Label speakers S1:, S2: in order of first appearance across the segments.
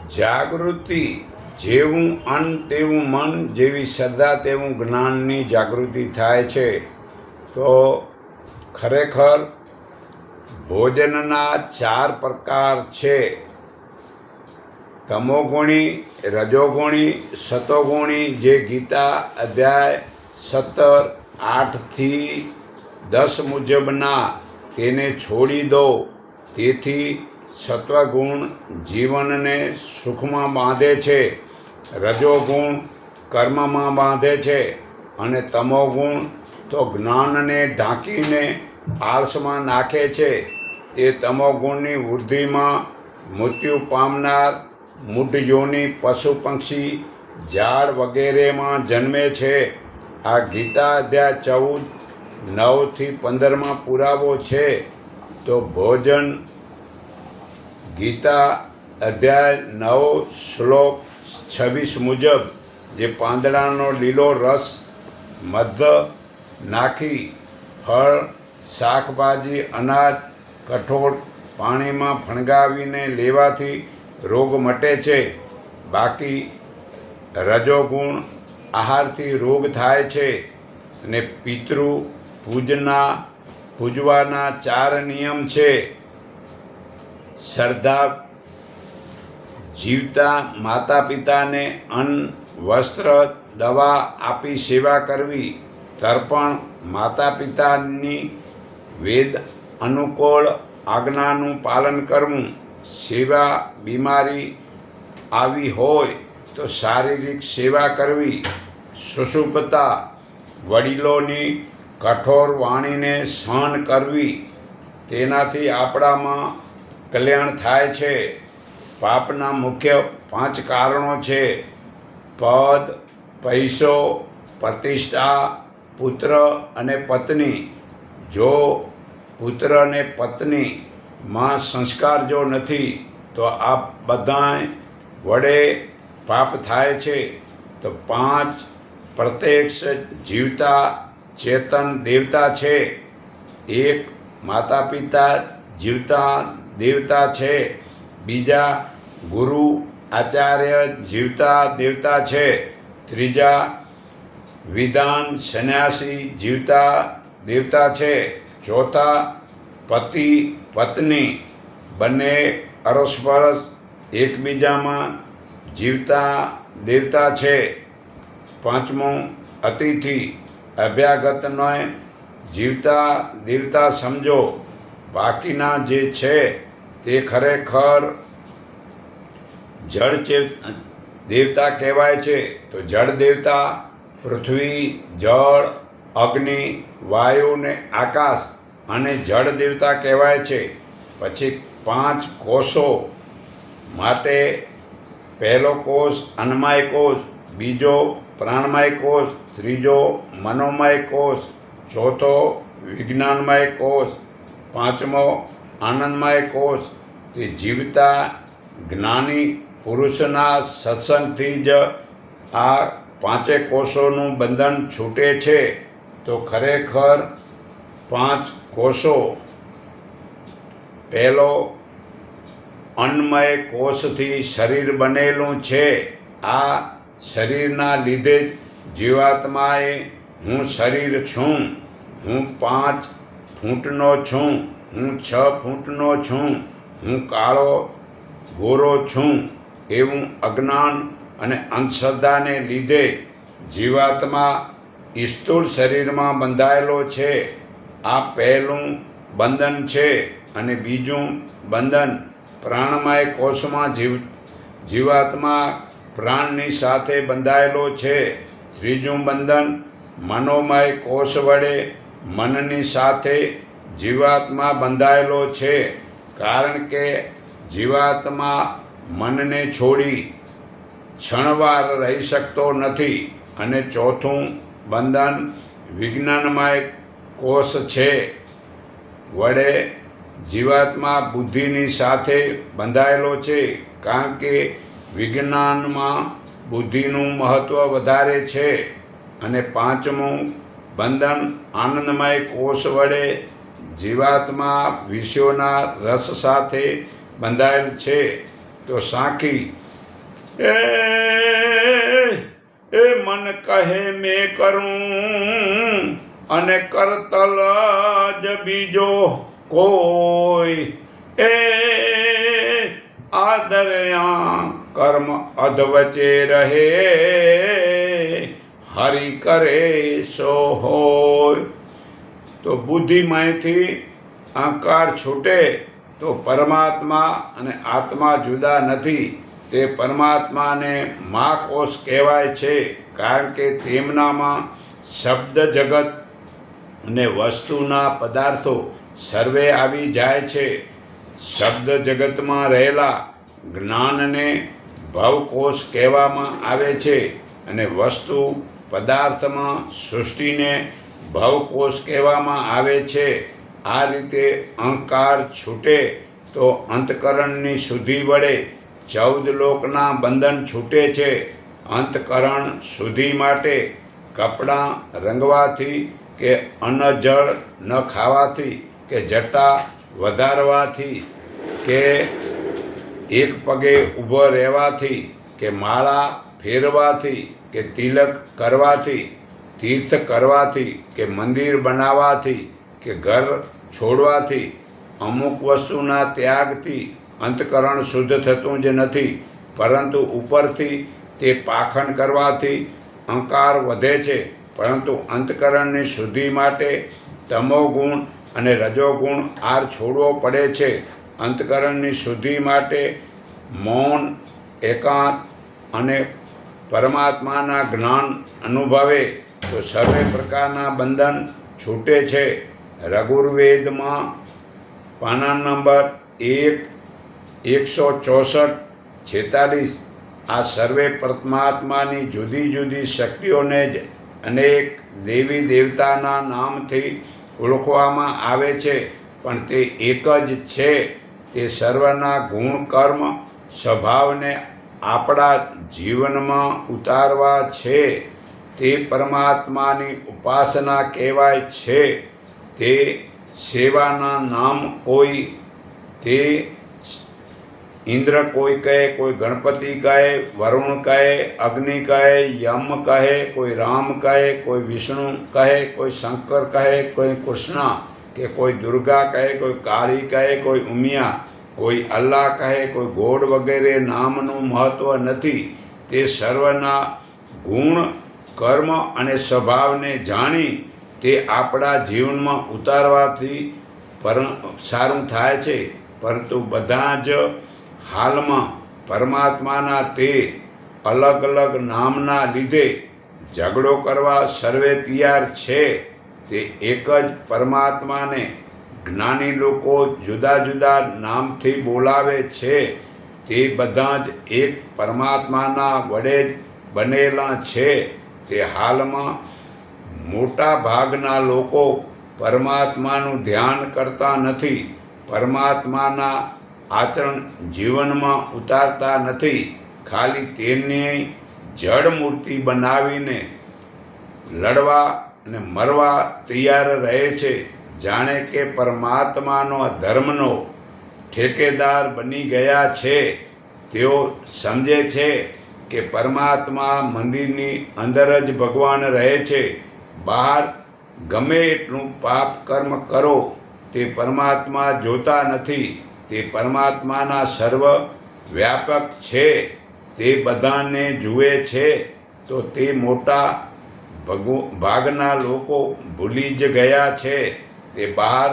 S1: જાગૃતિ જેવું અન્ન તેવું મન, જેવી શ્રદ્ધા તેવું જ્ઞાનની જાગૃતિ થાય છે. તો ખરેખર ભોજનના 4 પ્રકાર છે: તમોગુણી, રજોગુણી, સતોગુણી. જે ગીતા અધ્યાય 17, 8-10 મુજબના તેને છોડી દો. તેથી સત્વગુણ જીવનને સુખમાં બાંધે છે, રજોગુણ કર્મમાં બાંધે છે અને તમોગુણ તો જ્ઞાનને ઢાંકીને આળસમાં નાખે છે. તે તમોગુણની વૃદ્ધિમાં મૃત્યુ પામનાર મૂઢ યોનિ, પશુ પક્ષી, ઝાડ વગેરેમાં જન્મે છે. આ ગીતા અધ્યાય 14, 9-15 પુરાવો છે. તો ભોજન ગીતા અધ્યાય 9, શ્લોક 26 મુજબ જે પાંદડાનો લીલો રસ મધ નાખી ફળ, શાકભાજી, અનાજ, કઠોળ પાણીમાં ફણગાવીને લેવાથી રોગ મટે છે. બાકી રજોગુણ આહારથી રોગ થાય છે. અને પિતૃ પૂજવાના 4 નિયમ છે: શ્રદ્ધા, જીવતા માતા પિતાને અન્ન, વસ્ત્ર, દવા આપી સેવા કરવી, તર્પણ, માતા પિતાની વેદ અનુકૂળ આજ્ઞાનું પાલન કરવું, સેવા, બીમારી આવી હોય તો શારીરિક સેવા કરવી, સુષુપ્તા, વડીલોની કઠોર વાણીને સહન કરવી. તેનાથી આપણામાં કલ્યાણ થાય છે. પાપના મુખ્ય 5 કારણો છે: પદ, પૈસો, પ્રતિષ્ઠા, પુત્ર અને પત્ની. જો પુત્ર અને પત્નીમાં સંસ્કાર જો નથી તો આ બધાય વડે પાપ થાય છે. તો 5 પ્રત્યક્ષ જીવતા ચેતન દેવતા છે. 1 માતા પિતા જીવતા દેવતા છે. 2 ગુરુ આચાર્ય જીવતા દેવતા છે. 3 વિધાન સંન્યાસી જીવતા દેવતા છે. 4 પતિ પત્ની બંને અરસપરસ એકબીજામાં જીવતા દેવતા છે. 5 અતિથિ અભ્યાગતને જીવતા દેવતા સમજો. બાકીના જે છે તે ખરેખર જળ દેવતા કહેવાય છે. તો જળ દેવતા પૃથ્વી, જળ, અગ્નિ, વાયુ ને આકાશ અને જળ દેવતા કહેવાય છે. પછી 5 કોષો માટે પહેલો કોષ અન્નમય કોષ, બીજો પ્રાણમય કોષ, ત્રીજો મનોમય કોષ, ચોથો વિજ્ઞાનમય કોષ, 5મો આનંદમય કોષ. તે જીવતા જ્ઞાની પુરુષના સત્સંગથી જ આ 5 કોષોનું બંધન છૂટે છે. તો ખરેખર 5 કોષો, પહેલો અન્નમય કોષથી શરીર બનેલું છે. આ શરીરના લીધે જ જીવાત્માએ હું શરીર છું, હું 5 ફૂટનો છું, હું 6 ફૂટનો છું, હું કાળો ગોરો છું એવું અજ્ઞાન અને અંધશ્રદ્ધાને લીધે જીવાત્મા સ્થૂળ શરીરમાં બંધાયેલો છે. આ પહેલું બંધન છે. અને બીજું બંધન પ્રાણમય કોષમાં જીવાત્મા પ્રાણની સાથે બંધાયેલો છે. ત્રીજું બંધન મનોમય કોષ વડે મનની સાથે જીવાત્મા બંધાયેલો છે. કારણ કે જીવાત્મા મનને છોડી ક્ષણવાર રહી શકતો નથી. અને ચોથું બંધન વિજ્ઞાનમય કોષ છે. વડે જીવાત્મા બુદ્ધિની સાથે બંધાયેલો છે. કારણ કે વિજ્ઞાનમાં બુદ્ધિનું મહત્ત્વ વધારે છે. અને 5મું બંધન આનંદમય કોષ વડે જીવાત્મા વિષયોના રસ સાથે બંધાયેલ છે. તો સાંખી એ એ મન કહે મેં કરું અને કરતલ જ બીજો કોઈ, એ આદર્યા કર્મ અધવચે રહે, હરિ કરે સો હોય. તો બુદ્ધિમાંથી અહંકાર છૂટે તો પરમાત્મા અને આત્મા જુદા નથી. તે પરમાત્માને મહાકોશ કહેવાય છે, કારણ કે તેમનામાં શબ્દ જગત અને વસ્તુના પદાર્થો સર્વે આવી જાય છે. શબ્દ જગતમાં રહેલા જ્ઞાનને ભવકોશ કહેવામાં આવે છે અને વસ્તુ પદાર્થમાં સૃષ્ટિને ભવકોશ કહેવામાં આવે છે. આ રીતે અહંકાર છૂટે તો અંતકરણની શુદ્ધિ વડે 14 લોકના બંધન છૂટે છે. અંતકરણ શુદ્ધિ માટે કપડાં રંગવાથી કે અન્ન જળ ન ખાવાથી કે જટા વધારવાથી કે એક પગે ઊભો રહેવાથી કે માળા ફેરવાથી કે તિલક કરવાથી, તીર્થ કરવાથી કે મંદિર બનાવવાથી કે ઘર છોડવાથી, અમુક વસ્તુના ત્યાગથી અંતકરણ શુદ્ધ થતું જ નથી, પરંતુ ઉપરથી તે પાખંડ કરવાથી અહંકાર વધે છે. પરંતુ અંતકરણની શુદ્ધિ માટે તમોગુણ અને રજોગુણ આર છોડવો પડે છે. અંતકરણની શુદ્ધિ માટે મૌન, એકાંત અને પરમાત્માના જ્ઞાન અનુભવે તો સર્વે પ્રકારના બંધન છૂટે છે. રઘુર્વેદમાં પાના નંબર 164-46 આ સર્વે પરમાત્માની જુદી જુદી શક્તિઓને જ અનેક દેવી દેવતાના નામથી ઓળખવામાં આવે છે, પણ તે એક જ છે. તે સર્વના ગુણ કર્મ સ્વભાવને આપણા જીવનમાં ઉતારવા છે. તે પરમાત્માની ઉપાસના કહેવાય છે. તે સેવાના નામ કોઈ તે ઇન્દ્ર કોઈ કહે, કોઈ ગણપતિ કહે, વરુણ કહે, અગ્નિ કહે, યમ કહે, કોઈ રામ કહે, કોઈ વિષ્ણુ કહે, કોઈ શંકર કહે, કોઈ કૃષ્ણ કે કોઈ દુર્ગા કહે, કોઈ કાળી કહે, કોઈ ઉમિયા, કોઈ અલ્લાહ કહે, કોઈ ગોડ વગેરે નામનું મહત્વ નથી. તે સર્વના ગુણ કર્મ અને સ્વભાવને જાણી તે આપણા જીવનમાં ઉતારવાથી સારું થાય છે. પરંતુ બધા જ હાલમાં પરમાત્માના તે અલગ અલગ નામના લીધે ઝઘડો કરવા સર્વે તૈયાર છે. તે એક જ પરમાત્માને જ્ઞાની લોકો જુદા જુદા નામથી બોલાવે છે. તે બધા જ એક પરમાત્માના વડે જ બનેલા છે. તે હાલમાં મોટા ભાગના લોકો પરમાત્માનું ધ્યાન કરતા નથી, પરમાત્માના આચરણ જીવનમાં ઉતારતા નથી. ખાલી તેની જડ મૂર્તિ બનાવીને લડવા અને મરવા તૈયાર રહે છે, જાણે કે પરમાત્માનો ધર્મનો ઠેકેદાર બની ગયા છે. તેઓ સમજે છે કે પરમાત્મા મંદિરની અંદર જ ભગવાન રહે છે. બહાર ગમે એટલું પાપ કર્મ કરો તે પરમાત્મા જોતા નથી. તે પરમાત્માના સર્વ વ્યાપક છે. તે બધાને જુએ છે. તો તે મોટા ભાગના લોકો ભૂલી જ ગયા છે. તે બહાર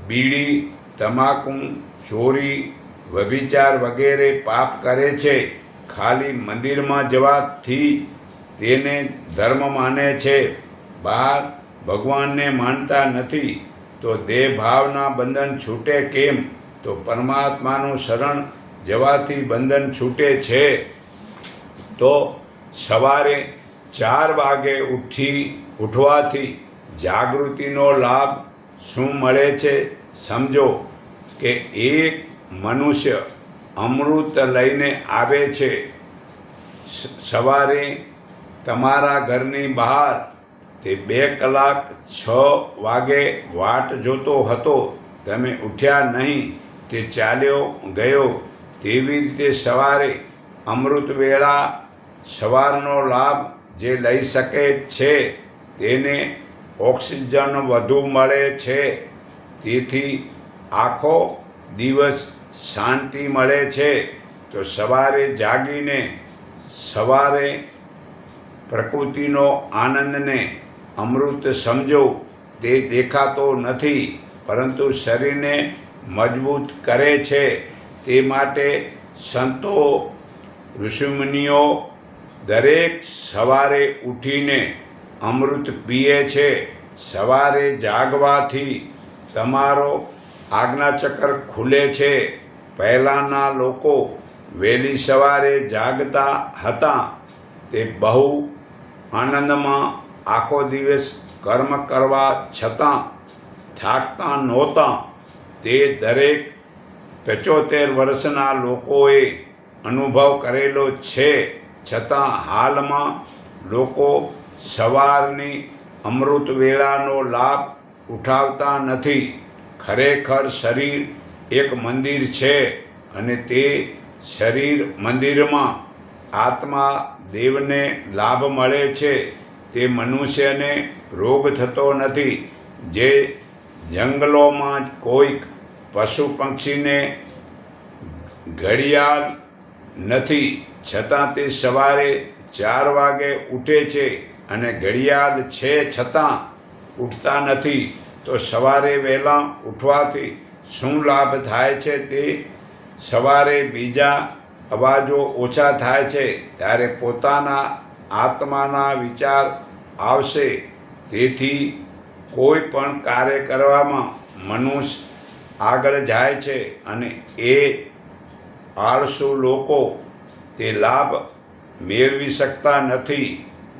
S1: બીડી, તમાકુ, ચોરી, વ્યભિચાર વગેરે પાપ કરે છે. ખાલી મંદિરમાં જવાથી તેને ધર્મ માને છે, બહાર ભગવાનને માનતા નથી. તો દેહ ભાવના બંધન છૂટે કેમ? તો પરમાત્માનું શરણ જવાથી બંધન છૂટે છે. તો સવારે 4 વાગે ઉઠવાથી જાગૃતિનો લાભ શું મળે છે સમજો. કે એક મનુષ્ય અમૃત લઈને આવે છે. સવારે તમારા ઘરની બહાર તે 2 કલાક 6 વાગે વાટ જોતો હતો, તમે ઉઠ્યા નહીં, તે ચાલ્યો ગયો. તેવી રીતે સવારે અમૃત વેળા સવારનો લાભ જે લઈ શકે છે તેને ઓક્સિજન વધુ મળે છે, તેથી આખો દિવસ શાંતિ મળે છે. તો સવારે જાગીને સવારે પ્રકૃતિનો આનંદને અમૃત સમજો. તે દેખાતો નથી, પરંતુ શરીરને મજબૂત કરે છે. તે માટે સંતો ઋષિમુનિઓ દરેક સવારે ઉઠીને અમૃત પીએ છે. સવારે જાગવાથી તમારો આજ્ઞાચક્ર ખુલે છે. પહેલાંના લોકો વહેલી સવારે જાગતા હતા. તે બહુ આનંદમાં આખો દિવસ કર્મ કરવા છતાં થાકતા નહોતા. તે દરેક 75 વર્ષના લોકોએ અનુભવ કરેલો છે. છતાં હાલમાં લોકો સવારની અમૃત વેળાનો લાભ ઉઠાવતા નથી. ખરેખર શરીર એક મંદિર છે, અને તે શરીર મંદિરમાં આત્મા દેવને લાભ મળે છે. તે મનુષ્યને રોગ થતો નથી. જે જંગલોમાં કોઈક પશુ પક્ષીને ઘડિયાળ નથી, છતાં તે સવારે 4 વાગે ઉઠે છે, અને ઘડિયાળ છે છતાં ઉઠતા નથી. તો સવારે વહેલા ઉઠવાથી શું લાભ થાય છે? તે સવારે બીજા અવાજો ઓછા થાય છે, ત્યારે પોતાના આત્માના વિચાર આવશે. તેથી કોઈ પણ કાર્ય કરવામાં મનુષ્ય આગળ જાય છે, અને એ આળસુ લોકો તે લાભ મેળવી શકતા નથી.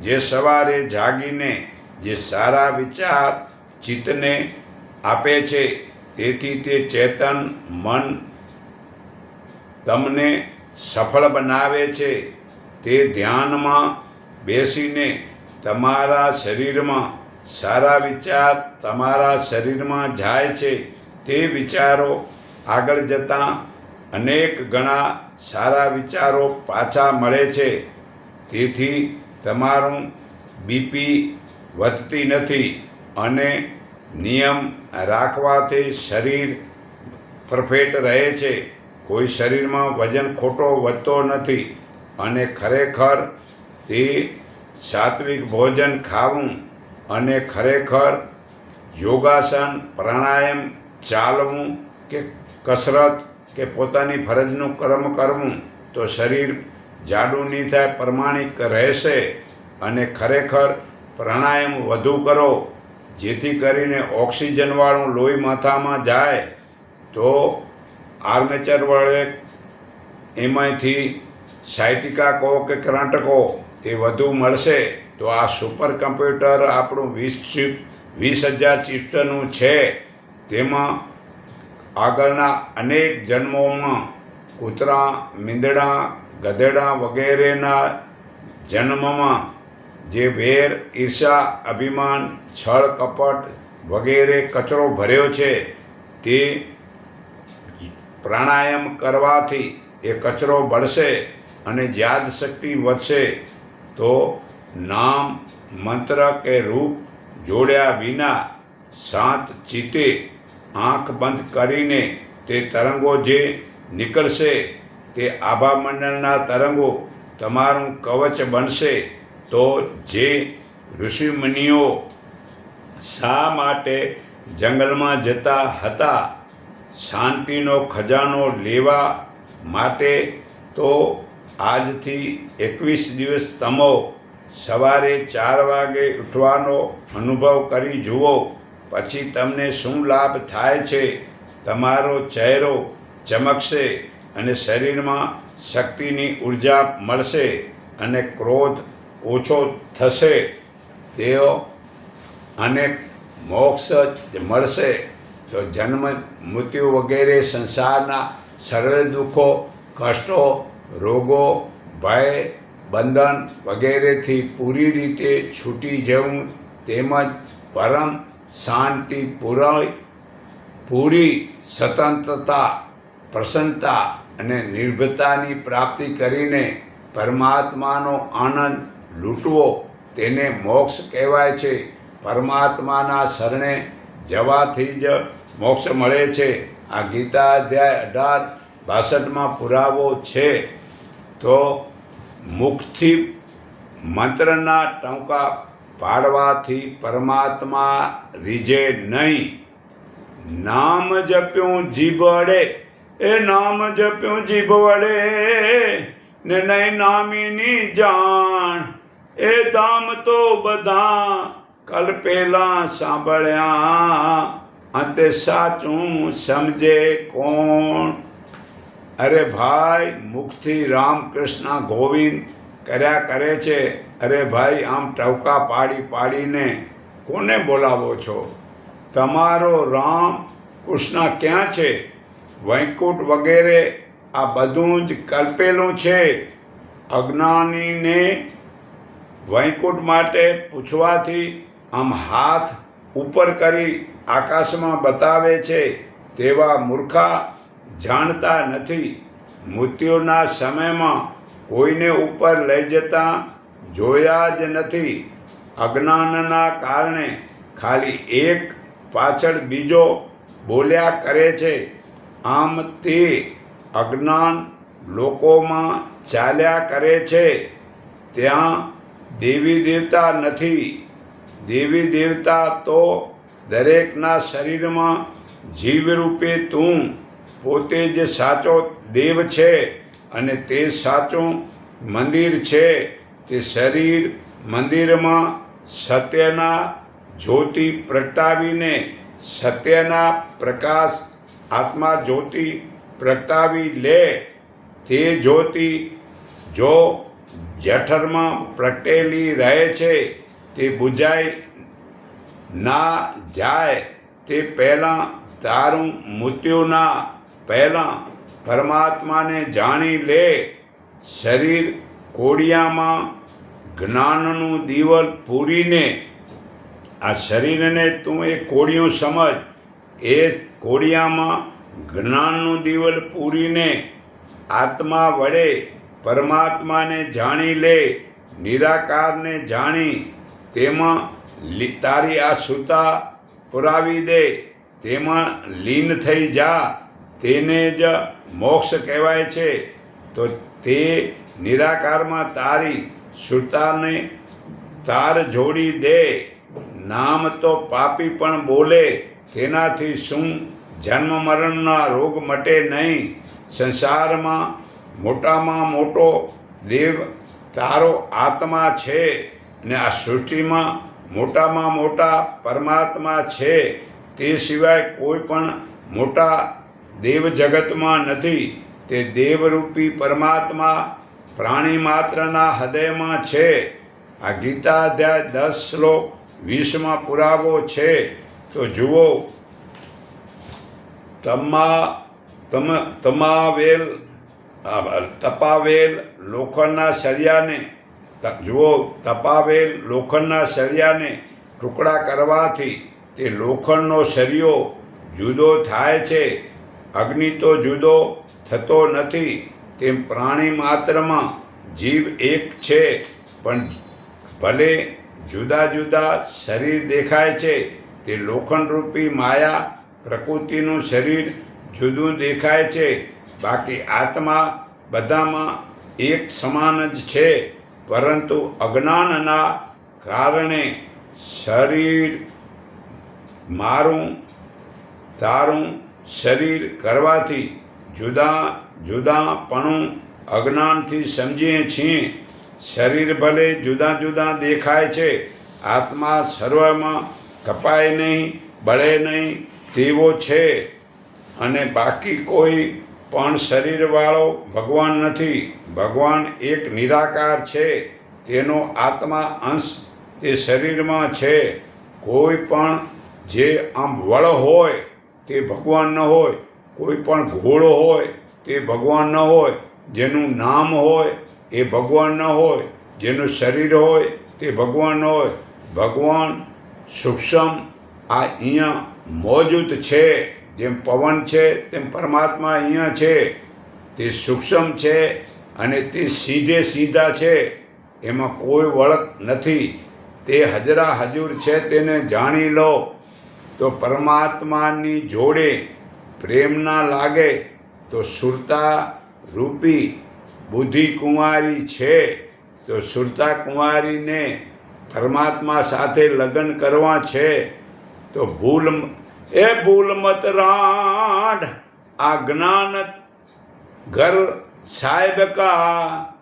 S1: જે સવારે જાગીને જે સારા વિચાર ચિત્તને આપે છે, તેથી તે ચેતન મન તમને સફળ બનાવે છે. તે ધ્યાનમાં બેસીને તમારા શરીરમાં સારા વિચાર તમારા શરીરમાં જાય છે. તે વિચારો આગળ જતાં અનેક ગણા સારા વિચારો પાછા મળે છે. તેથી તમારું બીપી વધતી નથી, અને નિયમ રાખવાથી શરીર પરફેક્ટ રહે છે. કોઈ શરીરમાં વજન ખોટો વધતો નથી. અને ખરેખર તે સાત્વિક ભોજન ખાવું, અને ખરેખર યોગાસન પ્રાણાયામ ચાલવું કે કસરત કે પોતાની ફરજનું કર્મ કરવું, તો શરીર જાડું નહીં થાય, પ્રમાણિક રહેશે. અને ખરેખર પ્રાણાયામ વધુ કરો, જેથી કરીને ઓક્સિજનવાળું લોહી માથામાં જાય, તો આર્મેચર વડે એમાંથી સાયટિકા કહો કે કરંટ કહો તે વધુ મળશે. તો આ સુપર કમ્પ્યુટર આપણું 20,000 ચિપ્સનું છે. તેમાં આગળના અનેક જન્મોમાં કૂતરા, મીંદડા, ગધેડા વગેરેના જન્મમાં જે વેર, ઈર્ષા, અભિમાન, છળ, કપટ વગેરે કચરો ભર્યો છે, તે પ્રાણાયામ કરવાથી એ કચરો બળશે અને યાદશક્તિ વધશે. તો નામ, મંત્ર કે રૂપ જોડ્યા વિના શાંત ચિત્તે આંખ બંધ કરીને તે તરંગો જે નીકળશે, તે આભામંડળના તરંગો તમારું કવચ બનશે. તો જે ઋષિમુનિઓ શા માટે જંગલમાં જતા હતા? શાંતિનો ખજાનો લેવા માટે. તો આજથી 21 દિવસ તમો સવારે 4 વાગે ઉઠવાનો અનુભવ કરી જુઓ. પછી તમને શું લાભ થાય છે? તમારો ચહેરો ચમકશે, અને શરીરમાં શક્તિની ઉર્જા મળશે, અને ક્રોધ ઓછો થશે. તેઓ અનેક મોક્ષ મળશે. તો જન્મ, મૃત્યુ વગેરે સંસારના સર્વે દુઃખો, કષ્ટો, રોગો, ભય, બંધન વગેરેથી પૂરી રીતે છૂટી જવું, તેમજ પરમ શાંતિ, પૂરી સ્વતંત્રતા, પ્રસન્નતા અને નિર્ભયતાની પ્રાપ્તિ કરીને પરમાત્માનો આનંદ લૂંટવો તેને મોક્ષ કહેવાય છે. પરમાત્માના શરણે જવાથી જ મોક્ષ મળે છે. આ ગીતા અધ્યાય 18:62 પુરાવો છે. તો મુખથી મંત્રના ટંકા પાડવાથી પરમાત્મા રીઝે નહીં. નામ જપ્યું જીભ વડે, એ નામ જપ્યું જીભ વડે ને નહીં નામીની જાણ. એ ધામ તો બધા કલ્પેલા સાંભળ્યા, અંતે સાચું સમજે કોણ. અરે ભાઈ, મુખથી રામ કૃષ્ણ ગોવિંદ કર્યા કરે છે. અરે ભાઈ, આમ ટવકા પાડી પાડીને કોને બોલાવો છો? તમારો રામ કૃષ્ણ ક્યાં છે? વૈકુંઠ વગેરે આ બધું જ કલ્પેલું છે. અજ્ઞાનીને વૈકુંઠ માટે પૂછવાથી આમ હાથ ઉપર કરી આકાશમાં બતાવે છે. તેવા મૂર્ખા જાણતા નથી. મૃત્યુના સમયમાં કોઈને ઉપર લઈ જતા જોયા જ નથી. અજ્ઞાનના કારણે ખાલી એક પાછળ બીજો બોલ્યા કરે છે. આમ તે અજ્ઞાન લોકોમાં ચાલ્યા કરે છે. ત્યાં દેવી દેવતા નથી. દેવી દેવતા તો દરેકના શરીરમાં જીવરૂપે તું પોતે જ સાચો દેવ છે અને તે સાચું મંદિર છે. તે શરીર મંદિરમાં સત્યના જ્યોતિ પ્રગટાવીને સત્યના પ્રકાશ આત્મા જ્યોતિ પ્રગટાવી લે. તે જ્યોતિ જો જઠરમાં પ્રગટેલી રહે છે તે બુઝાઈ ના જાય તે પહેલાં તારું મૃત્યુના પહેલાં પરમાત્માને જાણી લે. શરીર કોડિયામાં જ્ઞાનનું દીવલ પૂરીને આ શરીરને તું એ કોડિયું સમજ. એ કોડિયામાં જ્ઞાનનું દીવલ પૂરીને આત્મા વડે પરમાત્માને જાણી લે. નિરાકારને જાણી તેમાં તારી આ સૂતા પુરાવી દે. તેમાં લીન થઈ જા. તેને જ મોક્ષ કહેવાય છે. તો તે નિરાકારમાં તારી સુરતાને તાર જોડી દે. નામ તો પાપી પણ બોલે, તેનાથી શું જન્મ મરણના રોગ મટે નહીં. સંસારમાં મોટામાં મોટો દેવ તારો આત્મા છે ને આ સૃષ્ટિમાં મોટામાં મોટા પરમાત્મા છે. તે સિવાય કોઈ પણ મોટા દેવ જગતમાં નથી. તે દેવરૂપી પરમાત્મા પ્રાણી માત્રના હૃદયમાં છે. આ ગીતા અધ્યાય 10 શ્લોક 20 પુરાવો છે. તો જુઓ, તપાવેલ લોખંડના સળિયાને તપાવેલ લોખંડના સળિયાને ટુકડા કરવાથી તે લોખંડનો સળિયો જુદો થાય છે. અગ્નિ તો જુદો થતો નથી. તેમ પ્રાણી માત્રમાં જીવ એક છે, પણ ભલે જુદા જુદા શરીર દેખાય છે. તે લોખંડરૂપી માયા પ્રકૃતિનું શરીર જુદું દેખાય છે. બાકી આત્મા બધામાં એક સમાન જ છે. પરંતુ અજ્ઞાનના કારણે શરીર મારું તારું શરીર કરવાથી જુદાપણું અજ્ઞાનથી સમજીએ છીએ. શરીર ભલે જુદા જુદા દેખાય છે, આત્મા સર્વમાં કપાય નહીં, બળે નહીં તેવો છે. અને બાકી કોઈ પણ શરીરવાળો ભગવાન નથી. ભગવાન એક નિરાકાર છે. તેનો આત્મા અંશ તે શરીરમાં છે. કોઈ પણ જે આમ વળ હોય તે ભગવાન ન હોય. કોઈ પણ ઘોડો હોય તે ભગવાન ન હોય. જેનું નામ હોય એ ભગવાન ન હોય. જેનું શરીર હોય તે ભગવાન ન હોય. ભગવાન સૂક્ષ્મ આ અહીંયા મોજૂદ છે. જેમ પવન છે તેમ પરમાત્મા અહીંયા છે. તે સૂક્ષ્મ છે અને તે સીધે સીધા છે, એમાં કોઈ વળખ નથી. તે હજરા હજુર છે, તેને જાણી લો. તો પરમાત્માની જોડે પ્રેમ ના લાગે તો સુરતા રૂપી બુદ્ધિ કુંવારી છે, તો સુરતા કુંવારીને પરમાત્મા સાથે લગ્ન કરવા છે. તો ભૂલ મત રાંડ આ જ્ઞાન ઘર સાહેબ કા,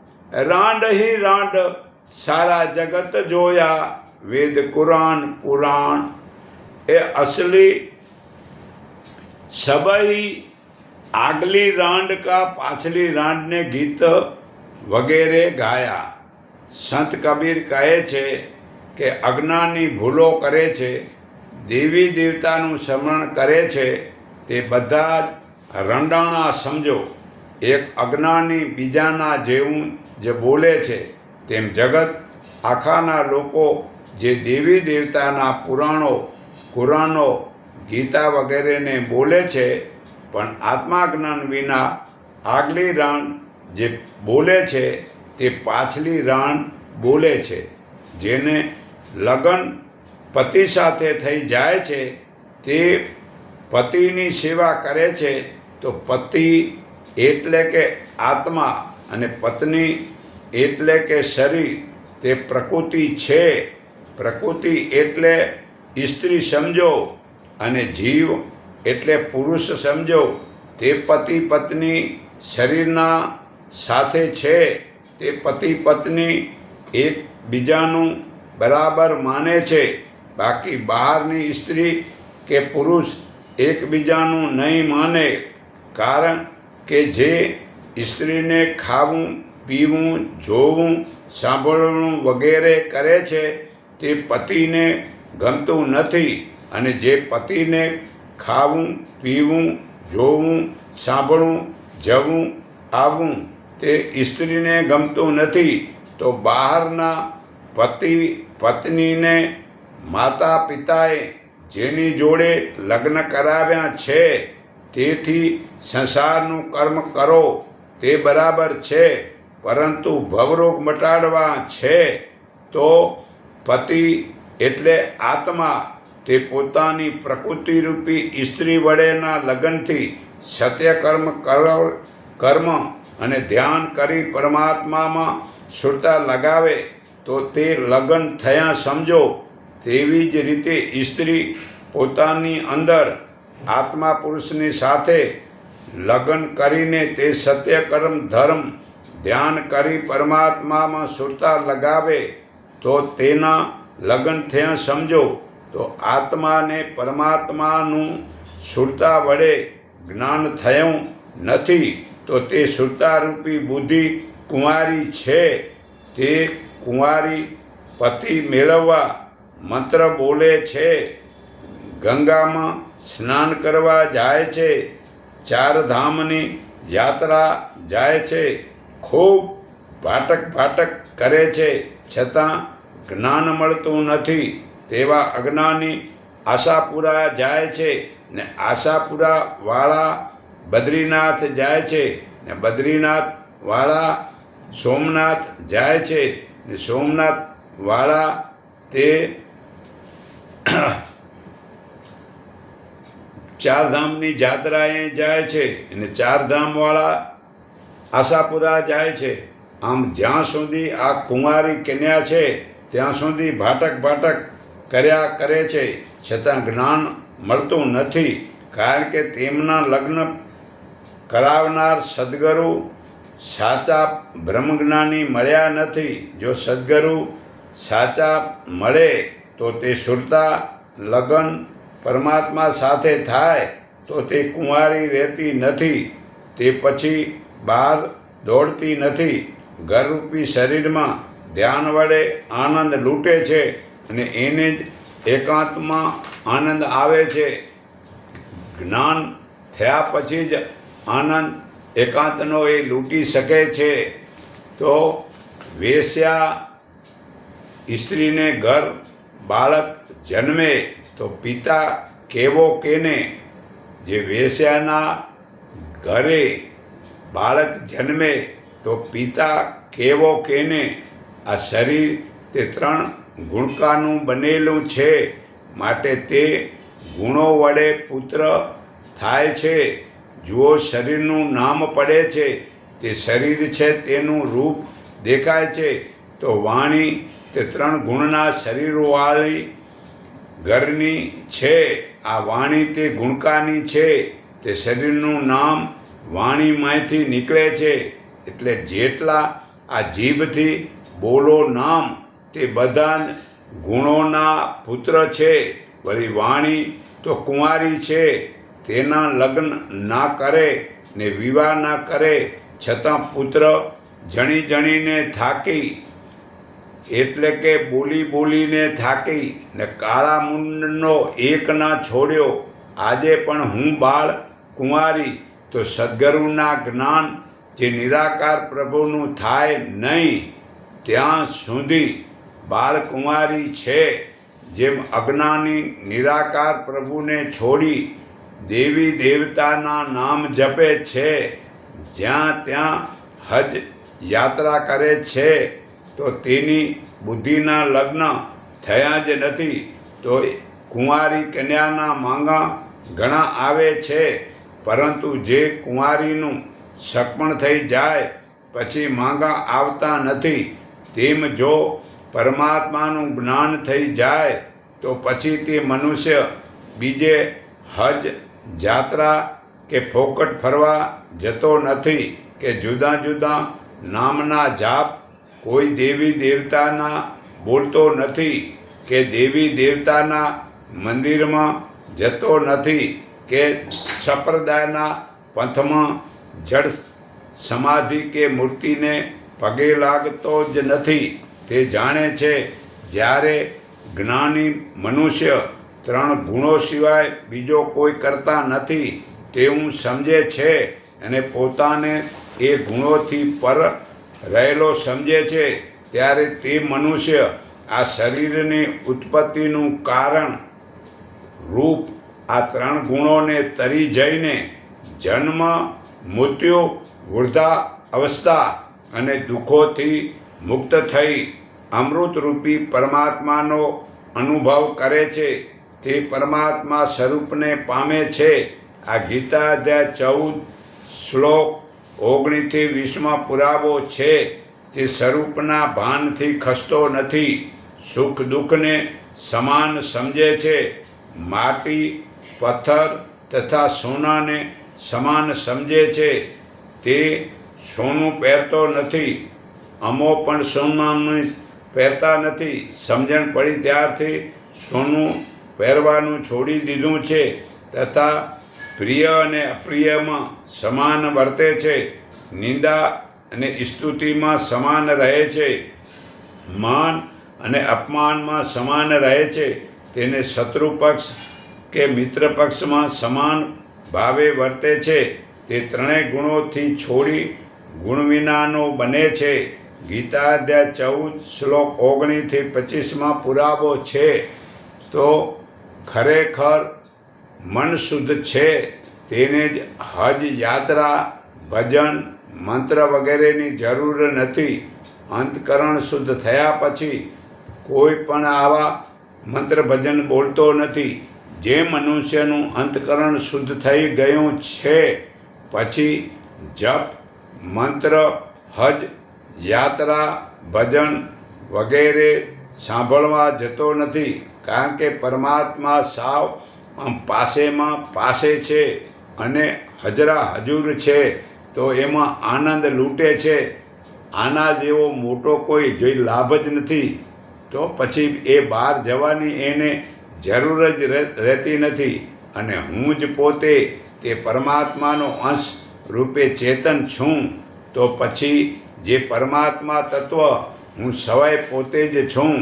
S1: રાંડ હી રાંડ સારા જગત જોયા, વેદ કુરાન પુરાણ. એ અસલી સબઈ આગલી રાંડ કા પાછલી રાંડને ગીત વગેરે ગાયા. સંત કબીર કહે છે કે અજ્ઞાની ભૂલો કરે છે, દેવી દેવતાનું સ્મરણ કરે છે, તે બધા જ રંડાણા સમજો. એક અજ્ઞાની બીજાના જેવું જે બોલે છે, તેમ જગત આખાના લોકો જે દેવી દેવતાના પુરાણો કુરાનો ગીતા વગેરેને બોલે છે, પણ આત્માજ્ઞાન વિના આગલી રાંડ જે બોલે છે તે પાછલી રાંડ બોલે છે. જેને લગ્ન પતિ સાથે થઈ જાય છે, તે પતિની સેવા કરે છે. તો પતિ એટલે કે આત્મા અને પત્ની એટલે કે શરીર, તે પ્રકૃતિ છે. પ્રકૃતિ એટલે સ્ત્રી સમજો અને જીવ એટલે પુરુષ સમજો. તે પતિ પત્ની શરીરના સાથે છે. તે પતિ પત્ની એકબીજાનું બરાબર માને છે. બાકી બહારની સ્ત્રી કે પુરુષ એકબીજાનું નહીં માને. કારણ કે જે સ્ત્રીને ખાવું પીવું જોવું સાંભળવું વગેરે કરે છે, તે પતિને ગમતું નથી. અને જે પતિને ખાવું પીવું જોવું સાંભળવું જવું આવવું તે સ્ત્રીને ગમતું નથી. તો બહારના પતિ પત્નીને માતા પિતાએ જેની જોડે લગ્ન કરાવ્યા છે, તેથી સંસારનું કર્મ કરો તે બરાબર છે. પરંતુ ભવરોગ મટાડવા છે તો પતિ એટલે આત્મા તે પોતાની પ્રકૃતિરૂપી સ્ત્રી વડેના લગ્નથી સત્ય કર્મ અને ધ્યાન કરી પરમાત્મામાં સુરતા લગાવે તો તે લગ્ન થયા સમજો. તેવી જ રીતે સ્ત્રી પોતાની અંદર આત્મા પુરુષની સાથે લગ્ન કરીને તે સત્ય કર્મ ધર્મ ધ્યાન કરી પરમાત્મામાં સુરતા લગાવે તો તેના લગ્ન થયા સમજો. તો આત્માને પરમાત્માનું સુરતા વડે જ્ઞાન થયું નથી, તો તે સુરતારૂપી બુદ્ધિ કુંવારી છે. તે કુંવારી પતિ મેળવવા મંત્ર બોલે છે, ગંગામાં સ્નાન કરવા જાય છે, ચાર ધામની યાત્રા જાય છે, ખૂબ ભાટક કરે છે, છતાં જ્ઞાન મળતું નથી. તેવા અજ્ઞાની આશાપુરા જાય છે, ને આશાપુરા વાળા બદ્રીનાથ જાય છે, ને બદ્રીનાથ વાળા સોમનાથ જાય છે, ને સોમનાથ વાળા તે ચારધામની જાત્રાએ જાય છે, અને ચારધામવાળા આશાપુરા જાય છે. આમ જ્યાં સુધી આ કુંવારી કન્યા છે ત્યાં સુધી ભાટક કર્યા કરે છે, છતાં જ્ઞાન મળતું નથી. કારણ કે તેમના લગ્ન કરાવનાર સદગુરુ સાચા બ્રહ્મજ્ઞાની મળ્યા નથી. જો સદગુરુ સાચા મળે તો તે સુરતા લગ્ન પરમાત્મા સાથે થાય તો તે કુંવારી રહેતી નથી. તે પછી બહાર દોડતી નથી. ઘરરૂપી શરીરમાં ધ્યાન વડે આનંદ લૂંટે છે, અને એને જ એકાંતમાં આનંદ આવે છે. જ્ઞાન થયા પછી જ આનંદ એકાંતનો એ લૂંટી શકે છે. તો વેશ્યા સ્ત્રીને ઘર બાળક જન્મે તો પિતા કેવો કેને, જે વેશ્યાના ઘરે બાળક જન્મે તો પિતા કેવો કેને, આ શરીર તે 3 ગુણકાનું બનેલું છે, માટે તે ગુણો વડે પુત્ર થાય છે. જુઓ, શરીરનું નામ પડે છે, તે શરીર છે, તેનું રૂપ દેખાય છે, તો વાણી તે 3 ગુણના શરીરવાળી ઘરની છે. આ વાણી તે ગુણકાની છે, તે શરીરનું નામ વાણીમાંથી નીકળે છે. એટલે જેટલા આ જીભથી બોલો નામ, તે બધા જ ગુણોના પુત્ર છે. વળી વાણી તો કુંવારી છે, તેના લગ્ન ના કરે ને વિવાહ ના કરે, છતાં પુત્ર જણી જણીને થાકી, એટલે કે બોલી બોલીને થાકી ને કાળા મુંડનો એક ના છોડ્યો. આજે પણ હું બાળ કુંવારી, તો સદ્ગુરુના જ્ઞાન જે નિરાકાર પ્રભુનું થાય નહીં, ત્યાં સુધી બાળકુંવારી છે. જેમ અજ્ઞાની નિરાકાર પ્રભુને છોડી દેવી દેવતાના નામ જપે છે, જ્યાં ત્યાં હજ યાત્રા કરે છે, તો તેની બુદ્ધિના લગ્ન થયા જ નથી. તો કુંવારી કન્યાના માંગા ઘણા આવે છે, પરંતુ જે કુંવારીનું સગપણ થઈ જાય પછી માંગા આવતા નથી. તેમ જો પરમાત્માનું જ્ઞાન થઈ જાય તો પછી તે મનુષ્ય બીજે હજ જાત્રા કે ફોકટ ફરવા જતો નથી, કે જુદા જુદા નામના જાપ કોઈ દેવી દેવતાના બોલતો નથી, કે દેવી દેવતાના મંદિરમાં જતો નથી, કે સંપ્રદાયના પંથમાં જડ સમાધિ કે મૂર્તિને પગે લાગતો જ નથી. તે જાણે છે જ્યારે જ્ઞાની મનુષ્ય 3 ગુણો સિવાય બીજો કોઈ કરતા નથી તેવું સમજે છે, અને પોતાને એ ગુણોથી પર રહેલો સમજે છે, ત્યારે તે મનુષ્ય આ શરીરની ઉત્પત્તિનું કારણ રૂપ આ 3 ગુણોને તરી જઈને જન્મ, મૃત્યુ, વૃદ્ધા અવસ્થા અને દુઃખોથી મુક્ત થઈ અમૃતરૂપી પરમાત્માનો અનુભવ કરે છે. તે પરમાત્મા સ્વરૂપને પામે છે. આ ગીતા અધ્યાય 14 શ્લોક 19-20 પુરાવો છે. તે સ્વરૂપના ભાનથી ખસતો નથી. સુખ દુઃખને સમાન સમજે છે. માટી, પથ્થર તથા સોનાને સમાન સમજે છે. તે સોનું પહેરતો નથી, અમો પણ સોનાનું પહેરતા નથી. સમજણ પડી ત્યારથી સોનું પહેરવાનું છોડી દીધું છે, તથા પ્રિય અને અપ્રિયમાં સમાન વર્તે છે. નિંદા અને સ્તુતિમાં સમાન રહે છે. માન અને અપમાનમાં સમાન રહે છે. તેને શત્રુ પક્ષ કે મિત્ર પક્ષમાં સમાન ભાવે વર્તે છે. તે 3 ગુણોથી છોડી ગુણ વિનાનો બને છે. ગીતા અધ્યાય 14 શ્લોક 19-25 પુરાવો છે. તો ખરેખર મન શુદ્ધ છે, તેને જ હજ યાત્રા, ભજન, મંત્ર વગેરેની જરૂર નથી. અંતકરણ શુદ્ધ થયા પછી કોઈ પણ આવા મંત્ર ભજન બોલતો નથી. જે મનુષ્યનું અંતકરણ શુદ્ધ થઈ ગયું છે, પછી જપ, મંત્ર, હજ યાત્રા, ભજન વગેરે સાંભળવા જતો નથી. કારણ કે પરમાત્મા સાવ પાસે છે અને હજરા હજુર છે, તો એમાં આનંદ લૂંટે છે. આના જેવો મોટો કોઈ જોઈ લાભ જ નથી. તો પછી એ બહાર જવાની એને જરૂર જ રહેતી નથી. અને હું જ પોતે તે પરમાત્માનો અંશ રૂપે ચેતન છું, તો પછી જે પરમાત્મા તત્વ હું સવાય પોતે જ છું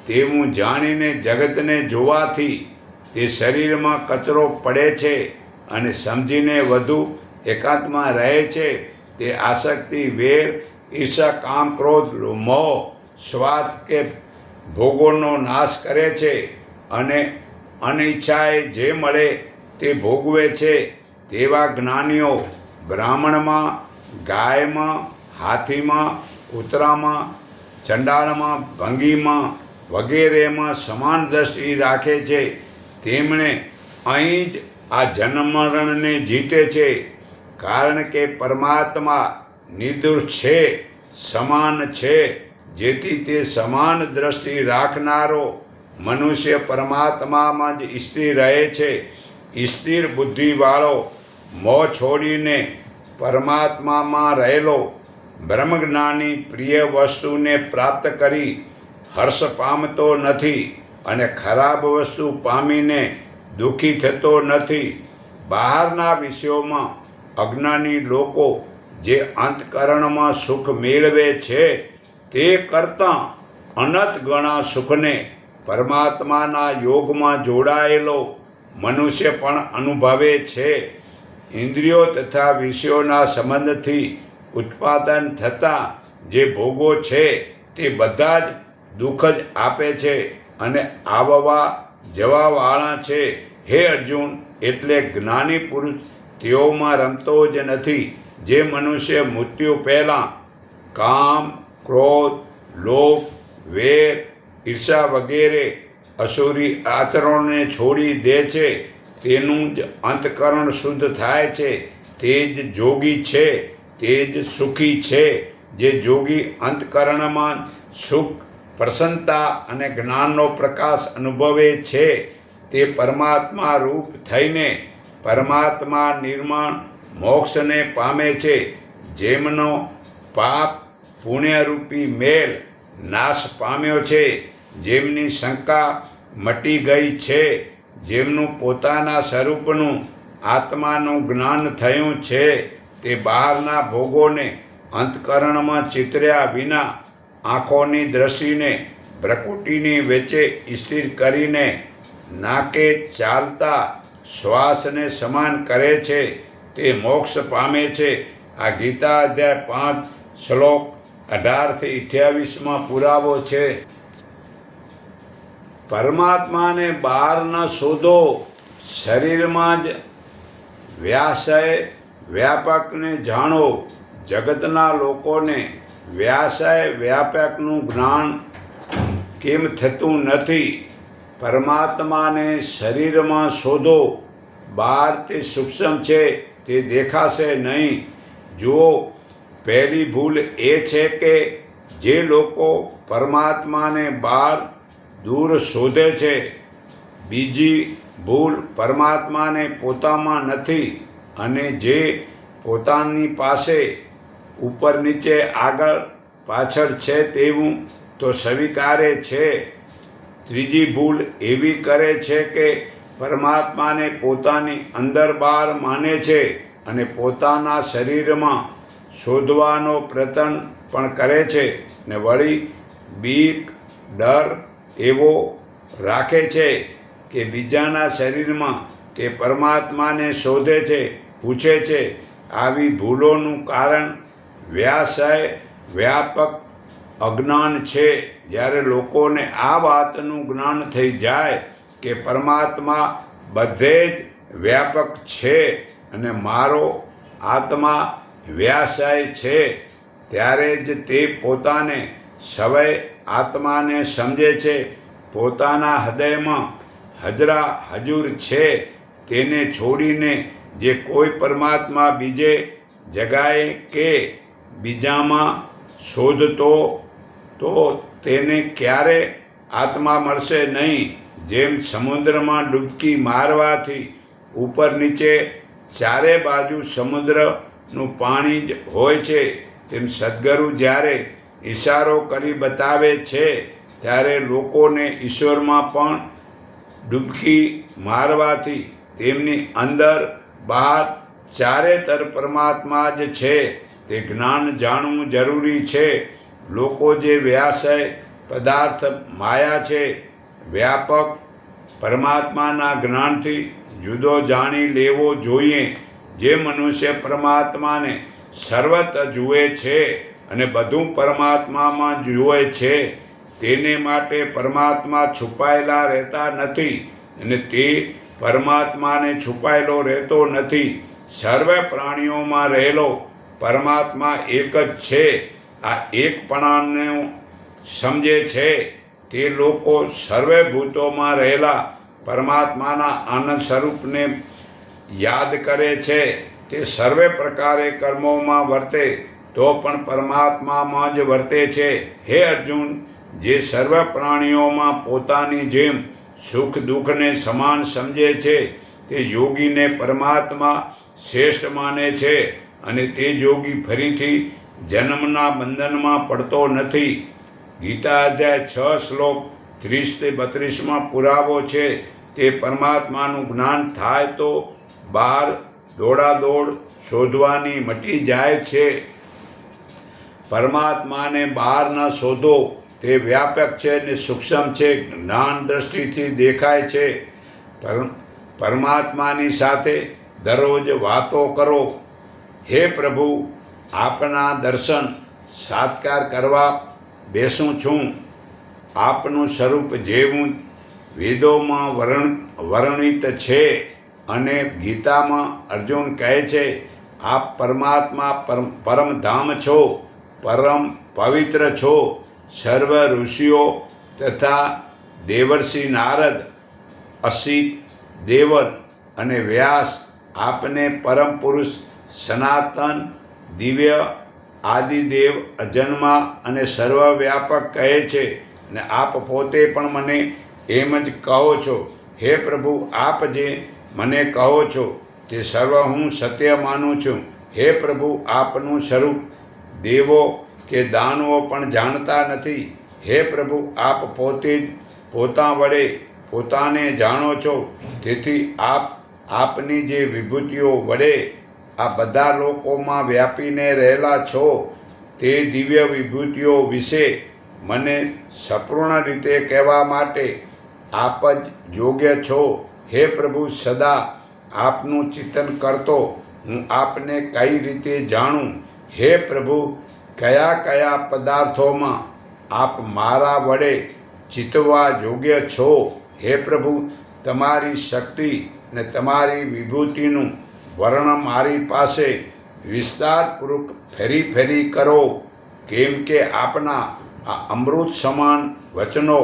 S1: તેવું જાણીને જગતને જોવાથી તે શરીરમાં કચરો પડે છે, અને સમજીને વધુ એકાંતમાં રહે છે. તે આસક્તિ, વેર, ઈર્ષા, કામ, ક્રોધ, મોહ, સ્વાર્થ કે ભોગોનો નાશ કરે છે, અને અનિચ્છાએ જે મળે તે ભોગવે છે. તેવા જ્ઞાનીઓ બ્રાહ્મણમાં ગાયમાં, હાથીમાં, કૂતરામાં, ચંડાળમાં, ભંગીમાં વગેરેમાં સમાન દ્રષ્ટિ રાખે છે, તેમણે અહીં જ આ જન્મ મરણને જીતે છે. કારણ કે પરમાત્મા નિર્દોષ છે, સમાન છે. જેથી તે સમાન દ્રષ્ટિ રાખનારો મનુષ્ય પરમાત્મામાં જ સ્થિર રહે છે. સ્થિર બુદ્ધિવાળો મોહ છોડીને પરમાત્મામાં રહેલો બ્રહ્મજ્ઞાની પ્રિય વસ્તુને પ્રાપ્ત કરી હર્ષ પામતો નથી અને ખરાબ વસ્તુ પામીને દુઃખી થતો નથી. બહારના વિષયોમાં અજ્ઞાની લોકો જે અંતકરણમાં સુખ મેળવે છે તે કરતાં અનંત ગણા સુખને પરમાત્માના યોગમાં જોડાયેલો મનુષ્ય પણ અનુભવે છે. ઇન્દ્રિયો તથા વિષયોના સંબંધથી ઉત્પાદન થતા જે ભોગો છે તે બધા જ દુઃખ જ આપે છે અને આવવા જવાવાળા છે. હે અર્જુન, એટલે જ્ઞાની પુરુષ તેઓમાં રમતો જ નથી. જે મનુષ્ય મૃત્યુ પહેલાં કામ, ક્રોધ, લોભ, વેર, ઈર્ષા વગેરે અસુરી આચરણોને છોડી દે છે, તેનું જ અંતકરણ શુદ્ધ થાય છે. તે જ જોગી છે, તે જ સુખી છે. જે જોગી અંતકરણમાં સુખ, પ્રસન્નતા અને જ્ઞાનનો પ્રકાશ અનુભવે છે તે પરમાત્મા રૂપ થઈને પરમાત્મા નિર્માણ મોક્ષને પામે છે. જેમનો પાપ પુણ્યરૂપી મેલ નાશ પામ્યો છે, જેમની શંકા મટી ગઈ છે, જેમનું પોતાના સ્વરૂપનું આત્માનું જ્ઞાન થયું છે, તે બહારના ભોગોને અંતકરણમાં ચિતર્યા વિના આંખોની દ્રષ્ટિને ભ્રકુટીની વચ્ચે સ્થિર કરીને નાકે ચાલતા શ્વાસને સમાન કરે છે, તે મોક્ષ પામે છે. આ ગીતા અધ્યાય 5 શ્લોક 18-28 પુરાવો છે. પરમાત્માને બહાર ન શોધો, શરીરમાં જ વ્યાસય વ્યાપકને જાણો. જગતના લોકોને વ્યાસય વ્યાપકનું જ્ઞાન કેમ થતું નથી? પરમાત્માને શરીરમાં શોધો, બહાર તે સૂક્ષ્મ છે, તે દેખાશે નહીં. જુઓ, પહેલી ભૂલ એ છે કે જે લોકો પરમાત્માને બહાર દૂર શોધે છે. બીજી ભૂલ પરમાત્માને પોતામાં નથી અને જે પોતાની પાસે ઉપર નીચે આગળ પાછળ છે તેવું તો સ્વીકારે છે. ત્રીજી ભૂલ એવી કરે છે કે પરમાત્માને પોતાની અંદર બહાર માને છે અને પોતાના શરીરમાં શોધવાનો પ્રયત્ન પણ કરે છે ને વળી બીક, ડર એવો રાખે છે કે બીજાના શરીરમાં તે પરમાત્માને શોધે છે, પૂછે છે. આવી ભૂલોનું કારણ વ્યાસય વ્યાપક અજ્ઞાન છે. જ્યારે લોકોને આ વાતનું જ્ઞાન થઈ જાય કે પરમાત્મા બધે જ વ્યાપક છે અને મારો આત્મા વ્યાસય છે, ત્યારે જ તે પોતાને સવય આત્માને સમજે છે. પોતાના હૃદયમાં હજરા હજુર છે, તેને છોડીને જે કોઈ પરમાત્મા બીજે જગાએ કે બીજામાં શોધતો તો તેને ક્યારે આત્મા મળશે નહીં. જેમ સમુદ્રમાં ડૂબકી મારવાથી ઉપર નીચે ચારે બાજુ સમુદ્રનું પાણી જ હોય છે, તેમ સદ્ગુરુ જ્યારે ઈશારો કરી બતાવે છે ત્યારે લોકોને ઈશ્વરમાં પણ ડૂબકી મારવાથી તેમની અંદર બહાર ચારે તર પરમાત્મા જ છે તે જ્ઞાન જાણવું જરૂરી છે. લોકો જે વ્યાસય પદાર્થ માયા છે, વ્યાપક પરમાત્માના જ્ઞાનથી જુદો જાણી લેવો જોઈએ. જે મનુષ્ય પરમાત્માને સર્વત્ર જુએ છે અને બધું પરમાત્મામાં જુએ છે, તેને માટે પરમાત્મા છુપાયેલા રહેતા નથી અને તે પરમાત્માને છુપાયેલો રહેતો નથી. સર્વ પ્રાણીઓમાં રહેલો પરમાત્મા એક જ છે. આ એકપણાને સમજે છે તે લોકો સર્વે ભૂતોમાં રહેલા પરમાત્માના આનંદ સ્વરૂપને યાદ કરે છે. તે સર્વે પ્રકારે કર્મોમાં વર્તે તો પણ પરમાત્મામાં જ વર્તે છે. હે અર્જુન, જે સર્વ પ્રાણીઓમાં પોતાની જેમ સુખ દુઃખને સમાન સમજે છે તે યોગીને પરમાત્મા શ્રેષ્ઠ માને છે, અને તે યોગી ફરીથી જન્મના બંધનમાં પડતો નથી. ગીતા અધ્યાય 6 શ્લોક 30-32 પુરાવો છે. તે પરમાત્માનું જ્ઞાન થાય તો બહાર દોડાદોડ શોધવાની મટી જાય છે. પરમાત્માને બહાર ન શોધો, તે વ્યાપક છે અને સૂક્ષ્મ છે, જ્ઞાન દ્રષ્ટિથી દેખાય છે. પરમાત્માની સાથે દરરોજ વાતો કરો. હે પ્રભુ, આપના દર્શન સાત્કાર કરવા બેસું છું. આપનું સ્વરૂપ જેવું વેદોમાં વર્ણિત છે અને ગીતામાં અર્જુન કહે છે, આપ પરમાત્મા પરમધામ છો, પરમ પવિત્ર છો. સર્વ ઋષિઓ તથા દેવર્ષિ નારદ, અસિત, દેવત અને વ્યાસ આપને પરમ પુરુષ સનાતન, દિવ્ય, આદિદેવ, અજન્મા અને સર્વવ્યાપક કહે છે, અને આપ પોતે પણ મને એમ જ કહો છો. હે પ્રભુ, આપ જે મને કહો છો તે સર્વ હું સત્ય માનું છું. હે પ્રભુ, આપનું સ્વરૂપ દેવો કે દાનવો પણ જાણતા નથી. હે પ્રભુ, આપ પોતે જ પોતા વડે પોતાને જાણો છો. તેથી આપની જે વિભૂતિઓ વડે આ બધા લોકોમાં વ્યાપીને રહેલા છો તે દિવ્ય વિભૂતિઓ વિશે મને સંપૂર્ણ રીતે કહેવા માટે આપ જ યોગ્ય છો. હે પ્રભુ, સદા આપનું ચિંતન કરતો હું આપને કઈ રીતે જાણું? હે પ્રભુ, કયા કયા પદાર્થોમાં આપ મારા વડે ચિતવા યોગ્ય છો? હે પ્રભુ, તમારી શક્તિ ને તમારી વિભૂતિનું વર્ણન મારી પાસે વિસ્તારપૂર્વક ફેરી કરો, કેમ કે આપના આ અમૃત સમાન વચનો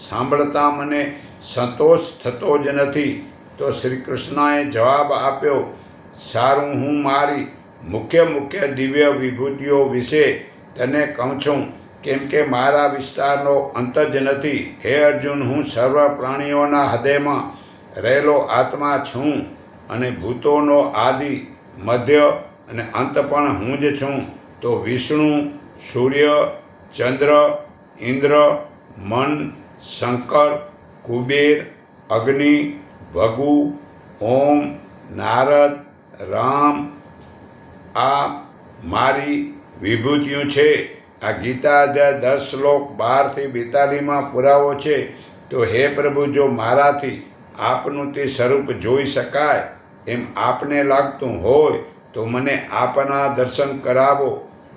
S1: સાંભળતા મને સંતોષ થતો જ નથી. તો શ્રી કૃષ્ણએ જવાબ આપ્યો, સારું, હું મારી મુખ્ય દિવ્ય વિભૂતિઓ વિશે તને કહું છું, કેમ કે મારા વિસ્તારનો અંત જ નથી. હે અર્જુન, હું સર્વ પ્રાણીઓના હૃદયમાં રહેલો આત્મા છું, અને ભૂતોનો આદિ, મધ્ય અને અંત પણ હું જ છું. તો વિષ્ણુ, સૂર્ય, ચંદ્ર, ઇન્દ્ર, મન, શંકર, કુબેર, અગ્નિ, ભગુ, ઓમ, નારદ, રામ આ મારી વિભૂતિઓ છે. આ ગીતા અધ્યાય 10 શ્લોક 12-42 પુરાવો છે. તો હે પ્રભુ, જો મારાથી આપનું તે સ્વરૂપ જોઈ શકાય એમ આપને લાગતું હોય તો મને આપના દર્શન કરાવો.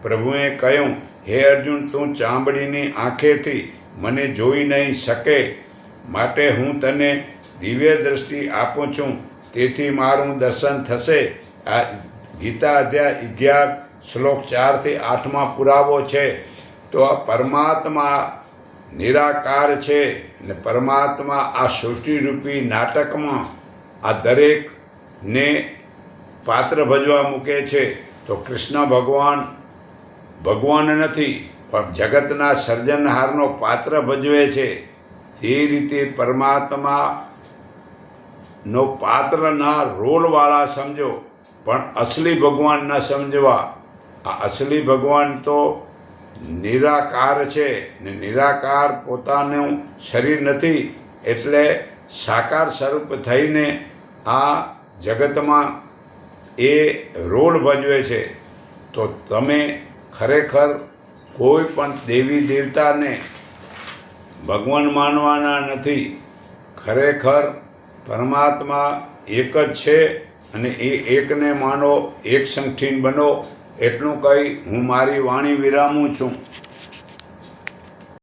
S1: પ્રભુએ કહ્યું, હે અર્જુન, તું ચામડીની આંખેથી મને જોઈ નહીં શકે, માટે હું તને દિવ્ય દ્રષ્ટિ આપું છું, તેથી મારું દર્શન થશે. આ ગીતા અધ્યાય 11 શ્લોક 4-8 પુરાવો છે. તો આ પરમાત્મા નિરાકાર છે, અને પરમાત્મા આ સૃષ્ટિરૂપી નાટકમાં આ દરેકને પાત્ર ભજવા મૂકે છે. તો કૃષ્ણ ભગવાન નથી, પણ જગતના સર્જનહારનો પાત્ર ભજવે છે. તે રીતે પરમાત્માનો પાત્રના રોલવાળા સમજો, પણ અસલી ભગવાન ન સમજવા. આ અસલી ભગવાન તો નિરાકાર છે, ને નિરાકાર પોતાનું શરીર નથી, એટલે સાકાર સ્વરૂપ થઈને આ જગતમાં એ રોલ ભજવે છે. તો તમે ખરેખર કોઈ પણ દેવી દેવતાને ભગવાન માનવાના નથી. ખરેખર પરમાત્મા એક જ છે, અને એ એકને માનો, એક સંગઠીન બનો. એટલું કહી હું મારી વાણી વિરામું છું.